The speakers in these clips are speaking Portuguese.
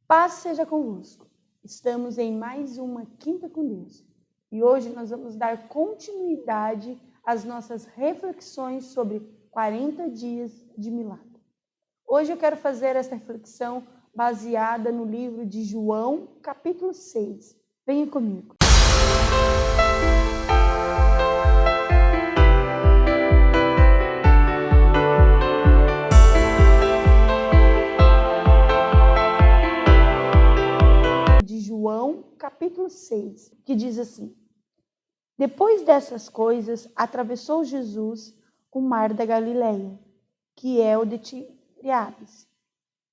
Paz seja convosco. Estamos em mais uma Quinta com Deus. E hoje nós vamos dar continuidade às nossas reflexões sobre 40 dias de milagre. Hoje eu quero fazer essa reflexão baseada no livro de João, capítulo 6. Venha comigo. De João, capítulo 6, que diz assim: Depois dessas coisas, atravessou Jesus o mar da Galileia, que é o de Tiberíades.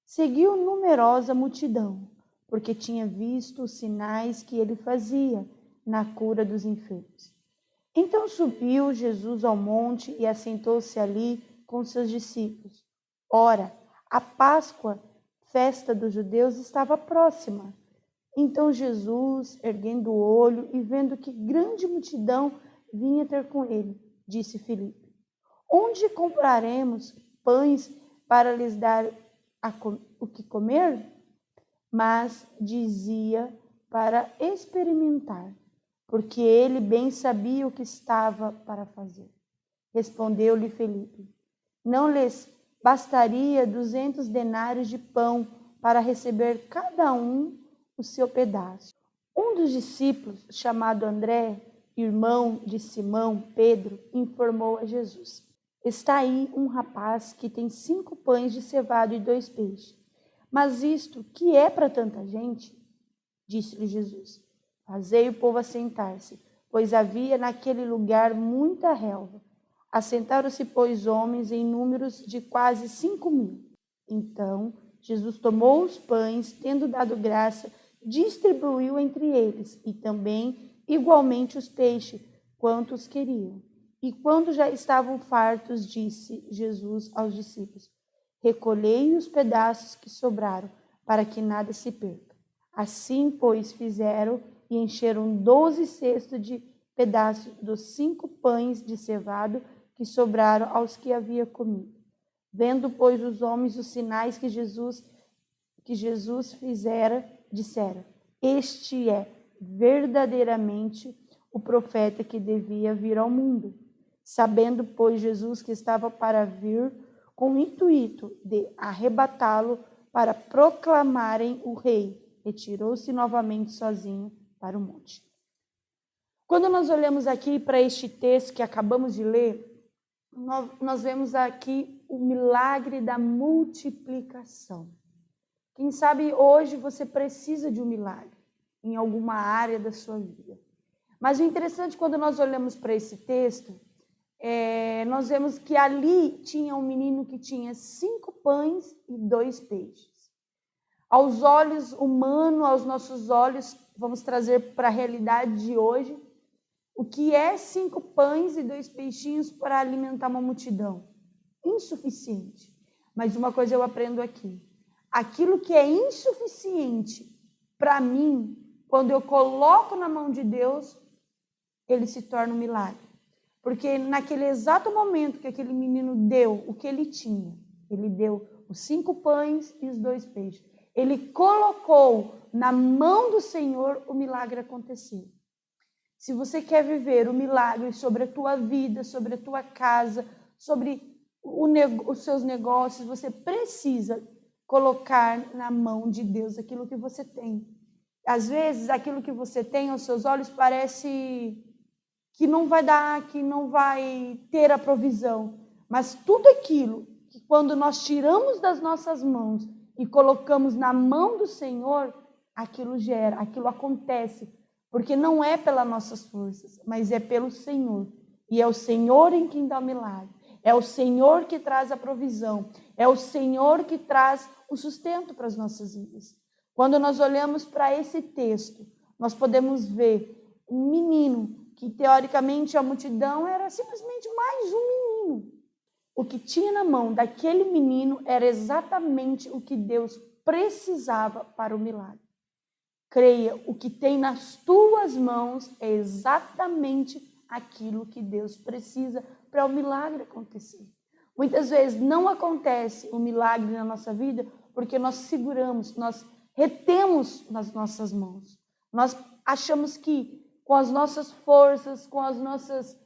Seguiu numerosa multidão, porque tinha visto os sinais que ele fazia na cura dos enfermos. Então subiu Jesus ao monte e assentou-se ali com seus discípulos. Ora, a Páscoa, festa dos judeus, estava próxima. Então Jesus, erguendo o olho e vendo que grande multidão vinha ter com ele, disse Filipe: Onde compraremos pães para lhes dar o que comer? Mas dizia para experimentar, porque ele bem sabia o que estava para fazer. Respondeu-lhe Filipe: Não lhes bastaria 200 denários de pão para receber cada um o seu pedaço. Um dos discípulos, chamado André, irmão de Simão Pedro, informou a Jesus: Está aí um rapaz que tem 5 pães de cevado e 2 peixes. Mas isto que é para tanta gente? Disse-lhe Jesus: Fazei o povo assentar-se, pois havia naquele lugar muita relva. Assentaram-se, pois, homens em números de quase 5.000. Então Jesus tomou os pães, tendo dado graça, distribuiu entre eles, e também igualmente os peixes, quantos queriam. E quando já estavam fartos, disse Jesus aos discípulos: Recolhei os pedaços que sobraram, para que nada se perca. Assim, pois, fizeram e encheram 12 cestos de pedaços dos 5 pães de cevado que sobraram aos que havia comido. Vendo, pois, os homens os sinais que Jesus fizera, disseram: Este é verdadeiramente o profeta que devia vir ao mundo. Sabendo, pois, Jesus que estava para vir, com o intuito de arrebatá-lo para proclamarem o rei, retirou-se novamente sozinho para o monte. Quando nós olhamos aqui para este texto que acabamos de ler, nós vemos aqui o milagre da multiplicação. Quem sabe hoje você precisa de um milagre em alguma área da sua vida. Mas o interessante, quando nós olhamos para esse texto, nós vemos que ali tinha um menino que tinha 5 pães e 2 peixes. Aos olhos humanos, aos nossos olhos, vamos trazer para a realidade de hoje, o que é 5 pães e 2 peixinhos para alimentar uma multidão? Insuficiente. Mas uma coisa eu aprendo aqui: aquilo que é insuficiente para mim, quando eu coloco na mão de Deus, ele se torna um milagre. Porque naquele exato momento que aquele menino deu o que ele tinha, ele deu os 5 pães e os 2 peixes. Ele colocou na mão do Senhor, o milagre aconteceu. Se você quer viver o milagre sobre a tua vida, sobre a tua casa, sobre os seus negócios, você precisa colocar na mão de Deus aquilo que você tem. Às vezes, aquilo que você tem aos seus olhos parece que não vai dar, que não vai ter a provisão. Mas tudo aquilo que quando nós tiramos das nossas mãos e colocamos na mão do Senhor, aquilo gera, aquilo acontece. Porque não é pelas nossas forças, mas é pelo Senhor. E é o Senhor em quem dá o milagre. É o Senhor que traz a provisão. É o Senhor que traz o sustento para as nossas vidas. Quando nós olhamos para esse texto, nós podemos ver um menino que teoricamente a multidão era simplesmente mais um menino. O que tinha na mão daquele menino era exatamente o que Deus precisava para o milagre. Creia, o que tem nas tuas mãos é exatamente aquilo que Deus precisa para o milagre acontecer. Muitas vezes não acontece o milagre na nossa vida porque nós seguramos, nós retemos nas nossas mãos. Nós achamos que com as nossas forças, com as nossas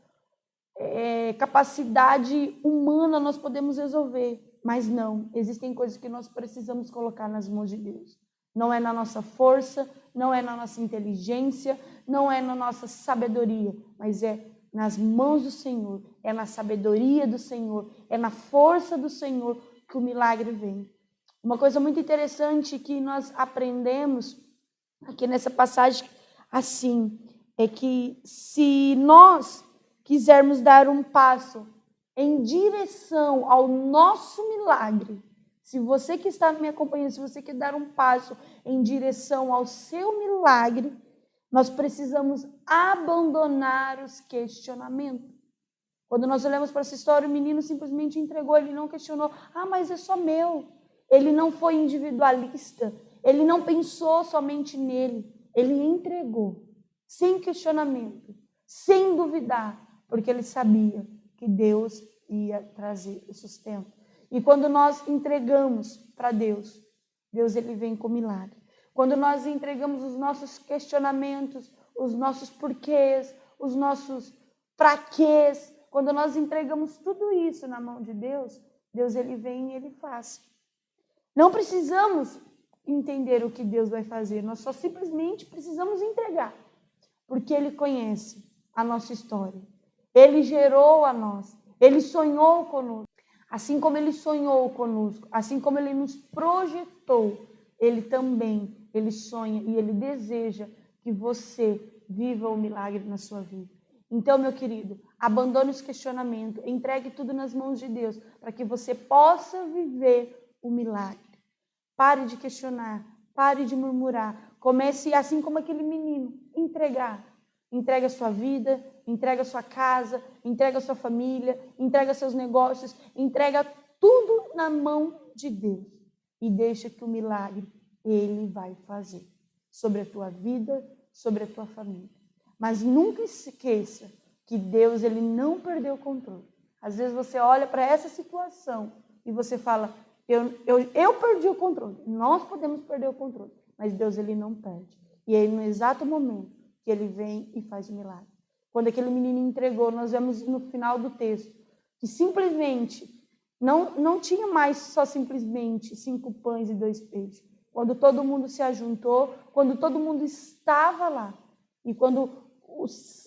capacidade humana nós podemos resolver, mas não, existem coisas que nós precisamos colocar nas mãos de Deus. Não é na nossa força, não é na nossa inteligência, não é na nossa sabedoria, mas é nas mãos do Senhor, é na sabedoria do Senhor, é na força do Senhor que o milagre vem. Uma coisa muito interessante que nós aprendemos aqui nessa passagem assim, é que se nós quisermos dar um passo em direção ao nosso milagre, se você que está me acompanhando, se você quer dar um passo em direção ao seu milagre, nós precisamos abandonar os questionamentos. Quando nós olhamos para essa história, o menino simplesmente entregou, ele não questionou, mas é só meu. Ele não foi individualista, ele não pensou somente nele, ele entregou, sem questionamento, sem duvidar, porque ele sabia que Deus ia trazer o sustento. E quando nós entregamos para Deus, Deus ele vem com milagre. Quando nós entregamos os nossos questionamentos, os nossos porquês, os nossos praquês, quando nós entregamos tudo isso na mão de Deus, Deus ele vem e ele faz. Não precisamos entender o que Deus vai fazer, nós só simplesmente precisamos entregar, porque ele conhece a nossa história. Ele gerou a nós, ele sonhou conosco. Assim como ele sonhou conosco, assim como ele nos projetou, ele também, ele sonha e ele deseja que você viva o milagre na sua vida. Então, meu querido, abandone os questionamentos, entregue tudo nas mãos de Deus, para que você possa viver o milagre. Pare de questionar, pare de murmurar, comece assim como aquele menino, entregar. Entrega a sua vida, entrega a sua casa, entrega a sua família, entrega seus negócios, entrega tudo na mão de Deus e deixa que o milagre ele vai fazer sobre a tua vida, sobre a tua família. Mas nunca esqueça que Deus ele não perdeu o controle. Às vezes você olha para essa situação e você fala, eu perdi o controle. Nós podemos perder o controle, mas Deus ele não perde. E aí no exato momento que ele vem e faz o milagre. Quando aquele menino entregou, nós vemos no final do texto, que simplesmente, não tinha mais só simplesmente 5 pães e 2 peixes. Quando todo mundo se ajuntou, quando todo mundo estava lá, e quando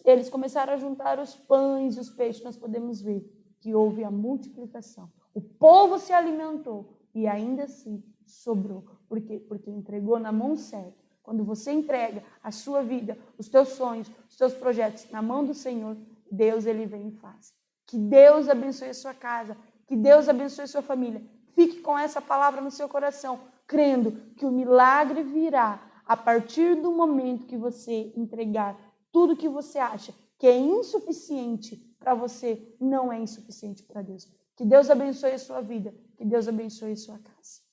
eles começaram a juntar os pães e os peixes, nós podemos ver que houve a multiplicação. O povo se alimentou e ainda assim sobrou. Por quê? Porque entregou na mão certa. Quando você entrega a sua vida, os teus sonhos, os teus projetos na mão do Senhor, Deus ele vem e faz. Que Deus abençoe a sua casa, que Deus abençoe a sua família. Fique com essa palavra no seu coração, crendo que o milagre virá a partir do momento que você entregar tudo que você acha que é insuficiente para você, não é insuficiente para Deus. Que Deus abençoe a sua vida, que Deus abençoe a sua casa.